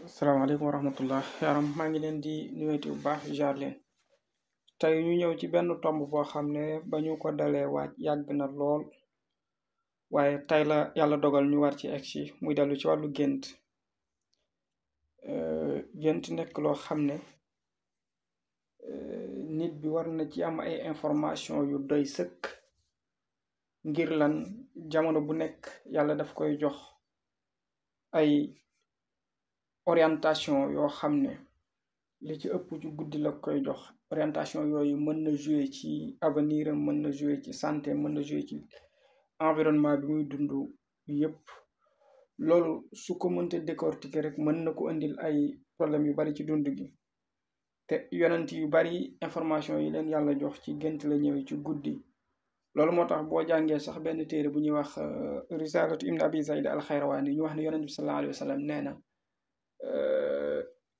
salaamaaleykum wa rahmatullah yaram maa ngi leen di nuyooti bu baax jaar leen tey ñu ñëw ci benn tomb boo xam ne ba ñu ko dalee waaj yàgg na lool waaye tey la yàlla dogal ñu war ci egsi muy dellu ci wàllu gént. Gént nekk loo xam ne nit bi war na ci am ay information yu doy sëkk ngir lan jamono bu nekk yàlla daf koy jox ay orientation yoo xam ne li ci ëpp ci guddi la koy jox. Orientation yooyu mën na jouer ci avenir am, mën na jouer ci santé, mën na jouer ci environnement bi muy dund yëpp. loolu su ko mënta décortiquer rek mën na ko indil ay problème yu bari ci dund gi. te yonent yu bari information yi leen yàlla jox ci gént la ñëwee ci guddi. loolu moo tax boo jàngee sax benn téere bu ñuy wax risalatu ibn abi zayd al xayrawaani ñu wax ne yonent bi sallallahu alayhi wa sallam nee na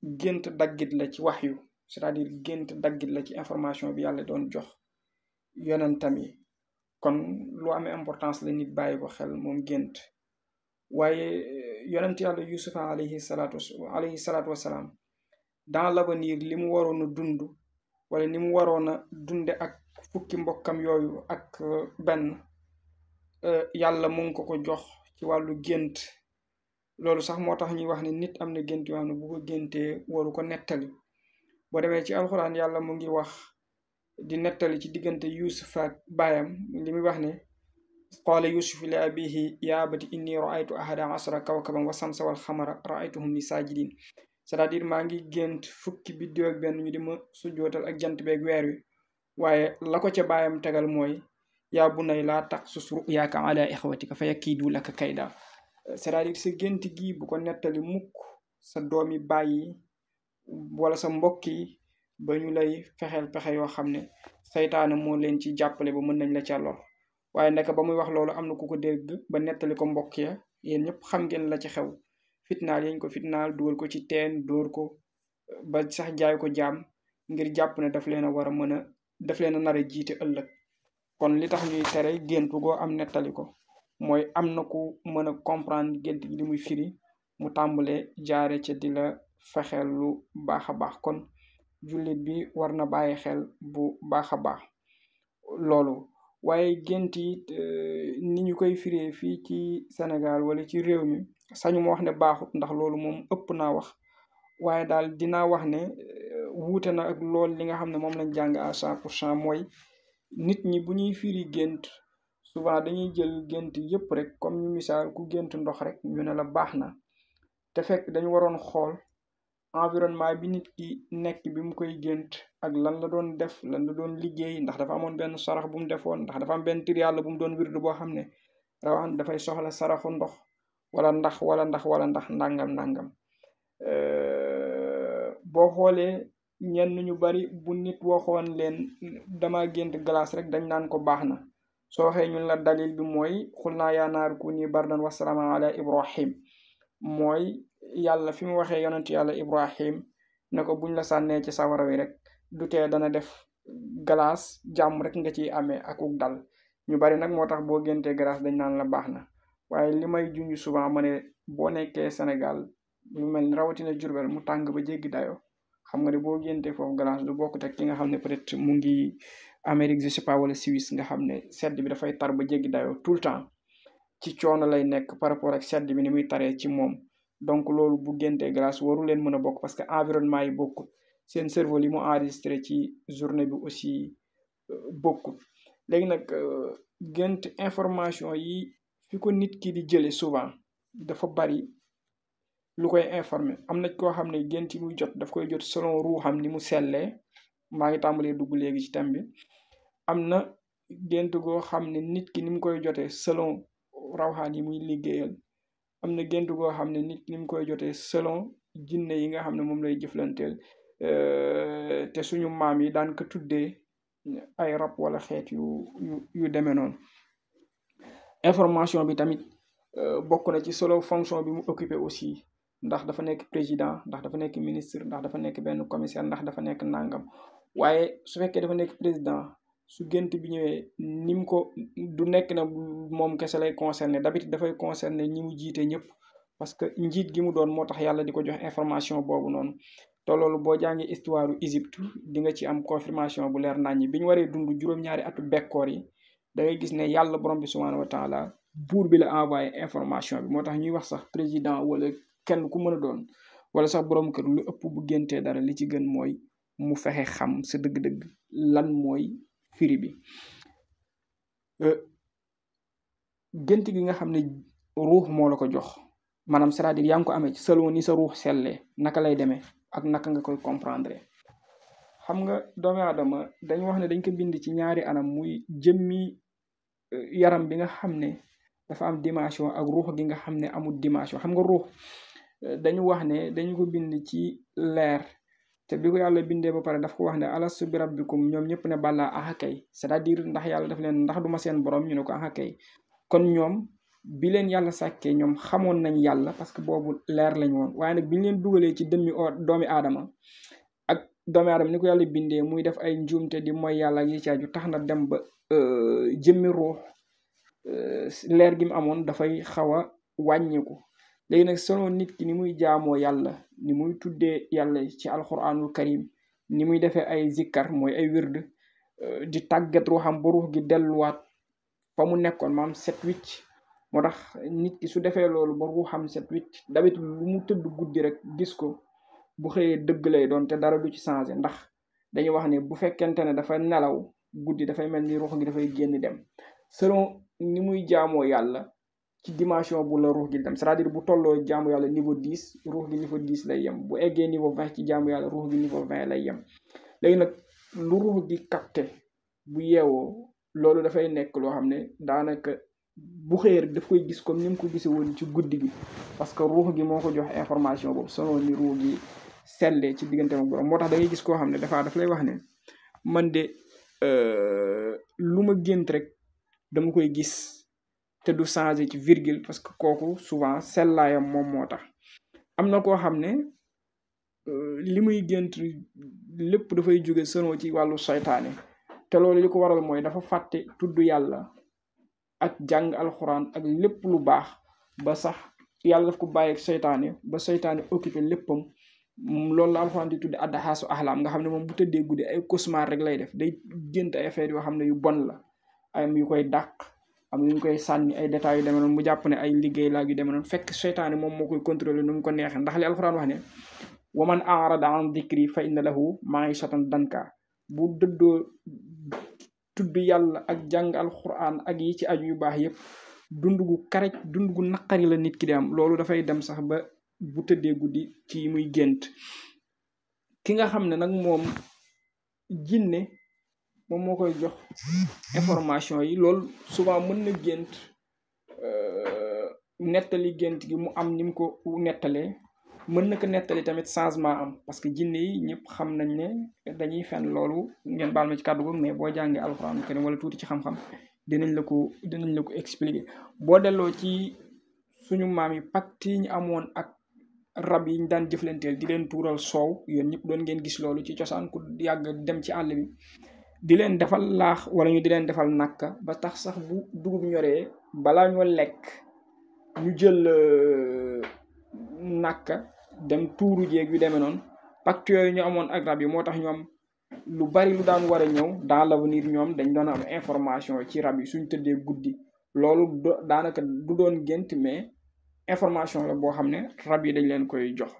gént daggit la ci wax yu, c'est-à-dire gént daggit la ci information bi yàlla doon jox yonentam yi. kon lu amee importance la nit bàyyi ko xel moom gént. waaye yonent yàlla yusufa alayhi salaatu wasalaam dans l'avenir li mu waroon a dund wala ni mu waroon a dunde ak fukki mbokkam yooyu ak benn yàlla mu ngi ko jox ci wàllu gént. loolu sax moo tax ñuy wax ne nit am na gént yoo xam ne bu ko géntee waru ko nettali. boo demee ci alxuraan yàlla mu ngi wax di nettali ci diggante yusuf ak baayam li muy wax ne qaala yusuf li abihi yaa abati inni raaytu ahada asara kawkaban wa samsa wal xamara raaytuhum li saajidin. c'est-à-dire maa ngi gént fukki biddiw ak benn ñu di ma sujjootal ak jant beeg weer wi. waaye la ko ca baayam tegal mooy yaa bunay laa taqsus ruyaaka ala ixwatika fa yakiidu laka kayda. c'est-à-dire sa gént gi bu ko nettali mukk sa doomi bàyyi wala sa mbokk yi ba ñu lay fexeel pexe yoo xam ne saytaane moo leen ci jàppale ba mën nañ la ca lor. waaye ndeka ba muy wax loolu am na ku ko dégg ba nettali ko mbokk ya. yéen ñëpp xam ngeen la ci xew. fitnaal yañ ko fitnaal dugal ko ci teen dóor ko ba sax jaay ko jaam ngir jàpp ne daf leen a nar a jiite ëllëg. kon li tax ñuy tere géntu goo am nettali ko mooy am na ku mën a comprendre gént gi li muy firi mu tàmbale jaare ca di la fexeel lu baax a baax. kon jullit bi war na bàyyi xel bu baax a baax loolu. waaye gént yi ni ñu koy firee fii ci Sénégal wala ci réew mi sañu ma wax ne baaxut ndax loolu moom ëpp naa wax. waaye daal dinaa wax ne wuute na ak loolu li nga xam ne moom lañ jàng à 100% mooy nit ñi bu ñuy firi gént souvent dañuy jël gént yëpp rek comme ñu misaal ku gént ndox rek ñu ne la baax na. te fekk dañu waroon xool environnement bi nit ki nekk bi mu koy gént ak lan la doon def, lan la doon liggéey, ndax dafa amoon benn sarax bu mu defoon, ndax dafa am benn tur yàlla bu mu doon wirdu boo xam ne rawaxan dafay soxla saraxu ndox wala ndax nangam. boo xoolee ñenn ñu bari bu nit waxoon leen dama gént glace rek dañ naan ko baax na. soo waxee ñun la dalil bi mooy xul naa yaa naaru kuuni bardan wa salaaman ala ibrahim. mooy yàlla fi mu waxee yonent yàlla ibrahim ne ko buñ la sànnee ci sawara wi rek du tee dana def glace jàmm rek nga ciy amee akuk dal. ñu bari nag moo tax boo géntee glace dañ naan la baax na. waaye li may junj souvent ma ne boo nekkee Sénégal lu mel ni rawatina Jurbel mu tàng ba jéggi dayo xam nga ne boo géntee foofu glace du bokk te ki nga xam ne peut-être mu ngi Amérique je sais pas wala Suisse nga xam ne sedd bi dafay tar ba jéggi dayo tout le temps ci coono lay nekk par rapport ak sedd bi ni muy taree ci moom. donc loolu bu géntee glace waru leen mën a bokk parce que environnement yi bokkut. seen cerveau li mu enregistré ci journée bi aussi bokkut. léegi nag gént information yi fi ko nit ki di jële souvent dafa bari lu koy informer. am na koo xam ne gént yi muy jot daf koy jot selon ruuxam ni mu sellee. maa ngi tàmbalee dugg léegi ci thème bi. am na gént goo xam ne nit ki ni mu koy jotee selon rawxaan yi muy liggéeyal. am na gént goo xam ne nit ki ni mu koy jotee selon jinne yi nga xam ne moom lay jëflanteel te suñu maam yi daan ko tuddee ay rab wala xeet yu demee noonu. information bi tamit bokk na ci solo fonction bi mu occupé aussi. ndax dafa nekk président, ndax dafa nekk ministre, ndax dafa nekk benn commissaire, ndax dafa nekk nangam. waaye su fekkee dafa nekk président su gént bi ñëwee nim ko du nekk na moom kese lay concerné d'habitude dafay concerné ñi mu jiite ñëpp. parce que njiit gi mu doon moo tax yàlla di ko jox information boobu noonu te loolu boo jàngee histoire u Égypte di nga ci am confirmation bu leer naññi bi ñu waree dund juróom-ñaari atu bekkoor yi da ngay gis ne yàlla borom bi subhaanahu wa taala buur bi la envoyé information bi moo tax ñuy wax sax président wala kenn ku mën a doon wala sax borom kër lu ëpp bu géntee dara li ci gën mooy mu fexe xam sa dëgg-dëgg lan mooy firi bi gént gi nga xam ne ruux moo la ko jox maanaam c'est-à-dire yaa ngi ko amee ci selon ni sa ruux sellee naka lay demee ak naka nga koy comprendre xam nga doomu aadama dañu wax ne dañ ko bind ci ñaari anam muy jëmmi yaram bi nga xam ne dafa am dimension ak ruux gi nga xam ne amul dimension xam nga ruux dañu wax ne dañu ko bind ci leer te bi ko yàlla bindee ba pare daf ko wax ne alastu bi rabbikum ñoom ñëpp ne bàllaa axakay c'est-à-dire ndax yàlla daf leen ndax duma seen borom ñu ne ko axakay kon ñoom bi leen yàlla sàkkee ñoom xamoon nañ yàlla parce que boobu leer lañ woon waaye nag bi ñu leen dugalee ci dëmmi doomi aadama ak doomi aadama ni ko yàlla bindee muy def ay njuumte di mooy yàlla yi caaju tax na dem ba jëmmi ruux leer gi mu amoon dafay xaw a wàññiku léegi nag selon nit ki ni muy jaamoo yàlla ni muy tuddee yàlla ci alquranul karim ni muy defee ay zikkar mooy ay wird di tàggat ruuxam ba ruux gi delluwaat fa mu nekkoon maam set wicc moo tax nit ki su defee loolu ba ruuxam set wicc d'habitude lu mu tëdd guddi rek gis ko bu xëyee dëgg lay doon te dara du ci changé ndax dañuy wax ne bu fekkente ne dafa nelaw guddi dafay mel ni ruux gi dafay génn dem selon ni muy jaamoo yàlla ci dimension bu la ruux gi dem c'est-à-dire bu tolloo jaamu yàlla niveau 10 ruux gi niveau 10 lay yem bu eggee niveau 20 ci jaamu yàlla ruux gi niveau 20 lay yem léegi nag lu ruux gi capté bu yeewoo loolu dafay nekk loo xam ne daanaka bu xëyee rek daf koy gis comme ni mu ko gisee woon ci guddi gi parce que ruux gi moo ko jox information boobu selon ni ruux gi sellee ci diggante ak borom moo tax da ngay gis koo xam ne daf lay wax ne man de lu ma gént rek dama koy gis te du changé ci virgule parce que kooku souvent sellaayam moom moo tax am na koo xam ne li muy gént lépp dafay jóge selon ci wàllu seytaane te loolu li ko waral mooy dafa fàtte tudd yàlla ak jàng alxuraan ak lépp lu baax ba sax yàlla daf ko bàyyi ak seytaane ba seytaane occupé léppam loolu la alxuraan di tudde addaxaasu axlaam nga xam ne moom bu tëddee guddi ay cauchemar rek lay def day gént ay affaire yoo xam ne yu bon la am yu koy dàq am yu ñu koy sànni ay détails yu demee noonu mu jàpp ne ay liggéey laa yu demee noonu fekk seytaane moom moo koy contrôler nu mu ko neexee ndax li alxuraan wax ne waman arada an dikri fa inna lahu maishatan danka bu dëddoo tudd yàlla ak jàng alxuraan ak yi ci aju yu baax yëpp dund gu karaj dund gu naqari la nit ki di am loolu dafay dem sax ba bu tëddee guddi ci muy gént ki nga xam ne nag moom jinne moom moo koy jox information yi loolu souvent mën na gént nettali gént gi mu am ni mu ko nettalee mën na ko nettali tamit changement am parce que jinne yi ñëpp xam nañ ne dañuy fen loolu ngeen baal ma ci kàddu googu mais boo jàngee alxuraan karim wala tuuti ci xam-xam dinañ la ko expliquer boo delloo ci suñu maam yi pacte yi ñu amoon ak rab yi ñu daan jëflanteel di leen tuural soow yéen ñëpp doon ngeen gis loolu ci cosaan ku yàgg dem ci àll bi di leen defal laax wala ñu di leen defal nakka ba tax sax bu dugub ñoree balaa ñoo lekk ñu jël nakka dem tuuru jéeg yu demee noonu pacte yooyu ñu amoon ak rab yi moo tax ñoom lu bari lu daan war a ñëw dans l'avenir ñoom dañ doon am information ci rab yi suñ tëddee guddi loolu daanaka du doon gént mais information la boo xam ne rab yi dañ leen koy jox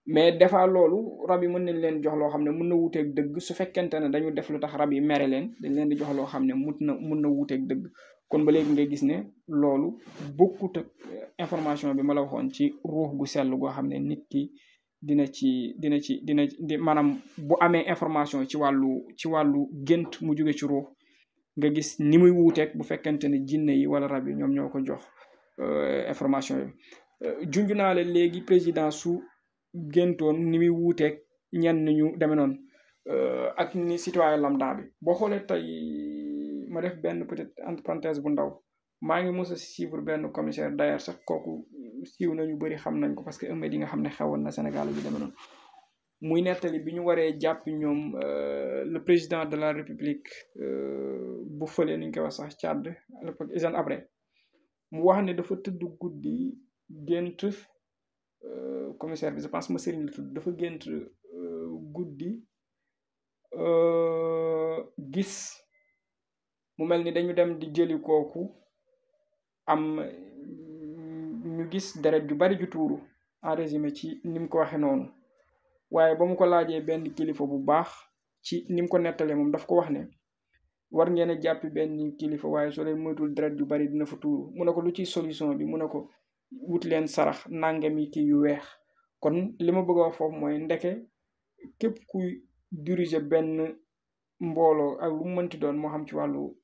mais defaa loolu rab yi mën nañ leen jox loo xam ne mun na wuuteeg dëgg su fekkente ne dañu def lu tax rab yi mere leen dañ leen di jox loo xam ne mun na wuuteeg dëgg kon ba léegi ngay gis ne loolu bokkut ak information bi ma la waxoon ci ruux gu sell goo xam ne nit ki dina maanaam bu amee information ci wàllu gént mu jóge ci ruux nga gis ni muy wuuteeg bu fekkente ne jinne yi wala rab yi ñoom ñoo ko jox information yi junj naa la léegi président su géntoon ni muy wuuteeg ñenn ñu demee noonu ak ni citoyen lambda bi boo xoolee tey ma def benn peut-être entre parenthèse bu ndaw maa ngi mos a suivre benn commissaire d'ailleurs sax kooku siiw na ñu bëri xam nañ ko parce que ëmb yi nga xam ne xewoon na Sénégal bi demee noonu muy nettali bi ñu waree jàpp ñoom le président de la République bu fële ni ñu koy wax sax Tchad à l'époque Hissène Habré mu wax ne dafa tëdd guddi gént commissaire bi je pense ma sëriñ la tudd dafa gént guddi gis mu mel ni dañu dem di jëli kooku am ñu gis deret ju bari ju tuuru en résumé ci ni mu ko waxee noonu waaye ba mu ko laajee benn kilifa bu baax ci ni mu ko nettalee moom daf ko wax ne war ngeen a jàppi benn kilifa waaye soo leen moytul deret ju bari dina fa tuuru mu ne ko lu ci solution bi mu ne ko wut leen sarax nangami kii yu weex kon li ma bëgg a wax foofu mooy ndeke képp kuy diriger benn mbooloo ak lu mu mënti doon moo xam ci wàllu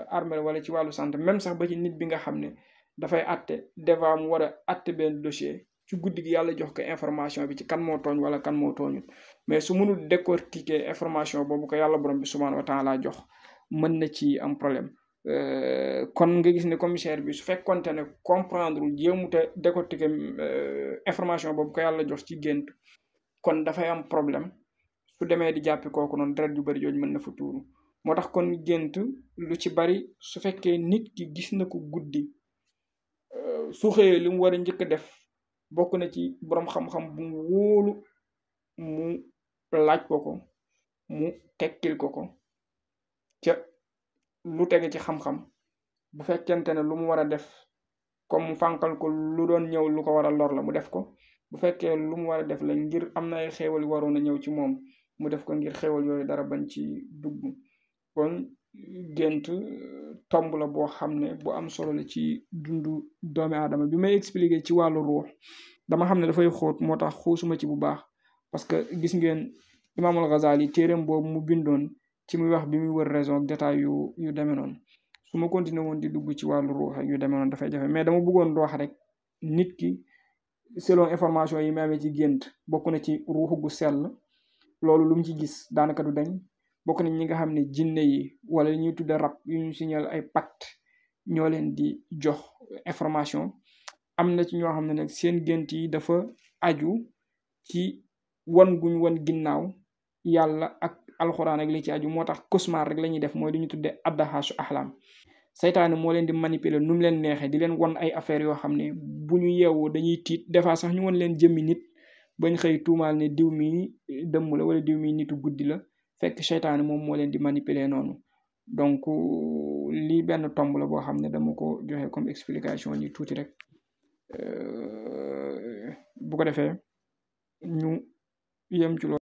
armée wala ci wàllu santé même sax ba ci nit bi nga xam ne dafay atte devant mu war a atte benn dossier ci guddi gi yàlla jox ko information bi ci kan moo tooñ wala kan moo tooñut mais su mënul décortiquer information boobu ko yàlla borom bi subhanahu wa taala jox mën na ci am problème kon nga gis ne commissaire bi su fekkonte ne comprendre jéemut a décortiquer information boobu ko yàlla jox ci gént kon dafay am problème su demee di jàppi kooku noonu deret ju bari jooju mën na fa tuuru moo tax kon gént lu ci bari su fekkee nit ki gis na ko guddi su xëyee li mu war a njëkk a def bokk na ci borom xam-xam bu mu wóolu mu laaj ko mu tekkil ko ca lu tege ci xam-xam bu fekkente ne lu mu war a def comme mu fànkal ko lu doon ñëw lu ko war a lor la mu def ko bu fekkee lu mu war a def la ngir am na ay xéewal waroon a ñëw ci moom mu def ko ngir xéewal yooyu dara bañ ci dugg kon gént tomb la boo xam ne bu am solo la ci dundu doomi aadama bi may expliquer ci wàllu ruux dama xam ne dafay xóot moo tax xuusuma ci bu baax parce que gis ngeen imaamul Ghazali téeréem boobu mu bindoon ci muy wax bi muy wër raison ak détail yu demee noonu su ma continuer woon di dugg ci wàllu ruux ak yu demee noonu dafay jafe mais dama bëggoon wax rek nit ki selon information yi ma amee ci gént bokk na ci ruux gu sell loolu lu mu ci gis daanaka du dañ bokk nañ ñi nga xam ne jinne yi wala li ñuy tudde rab yu ñu signal ay pacte ñoo leen di jox information am na ci ñoo xam ne nag seen gént yi dafa aju ci wan guñ wan ginnaaw yàlla ak alxuraan ak li ci aju moo tax cauchemar rek la ñuy def mooy li ñu tudde addahaasu ahlam saytaane moo leen di manipuler nu mu leen neexee di leen wan ay affaires yoo xam ne bu ñu yeewoo dañuy tiit des fois sax ñu wan leen jëmmi nit bañ xëy tuumaal ne diw mi dëmm la wala diw mi nitu guddi la fekk seytaane moom moo leen di manipuler noonu donc lii benn tomb la boo xam ne dama ko joxe comme explication ni tuuti rek bu ko defee ñu yem ci loolu